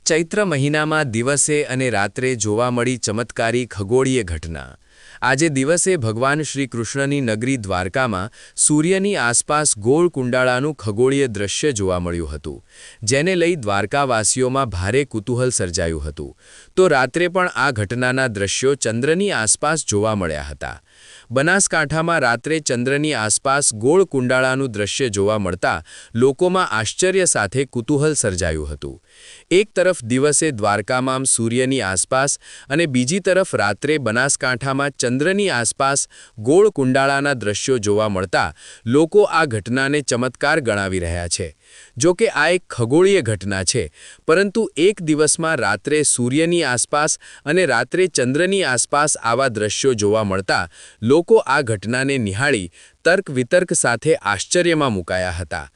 ચૈત્ર મહિનામાં દિવસે અને રાત્રે જોવા મળી ચમત્કારી ખગોળીય ઘટના। આજે દિવસે ભગવાન શ્રી કૃષ્ણની નગરી દ્વારકામાં સૂર્યની આસપાસ ગોળ કુંડાળાનું ખગોળીય દૃશ્ય જોવા મળ્યું હતું, જેને લઈ દ્વારકાવાસીઓમાં ભારે કુતૂહલ સર્જાયું હતું। તો રાત્રે પણ આ ઘટનાના દૃશ્યો ચંદ્રની આસપાસ જોવા મળ્યા હતા। બનાસકાંઠામાં રાત્રે ચંદ્રની આસપાસ ગોળ કુંડાળાનું દૃશ્ય જોવા મળતા લોકોમાં આશ્ચર્ય સાથે કુતૂહલ સર્જાયું હતું। એક તરફ દિવસે દ્વારકામાં સૂર્યની આસપાસ અને બીજી તરફ રાત્રે બનાસકાંઠામાં ચંદ્રની આસપાસ ગોળ કુંડાળાના દૃશ્યો જોવા મળતા લોકો આ ઘટનાને ચમત્કાર ગણાવી રહ્યા છે। જો કે આ એક ખગોળીય ઘટના છે, પરંતુ એક દિવસમાં રાત્રે સૂર્યની આસપાસ અને રાત્રે ચંદ્રની આસપાસ આવા દૃશ્યો જોવા મળતા લોકો આ ઘટનાને નિહાળી તર્ક વિતર્ક સાથે આશ્ચર્યમાં મુકાયા હતા।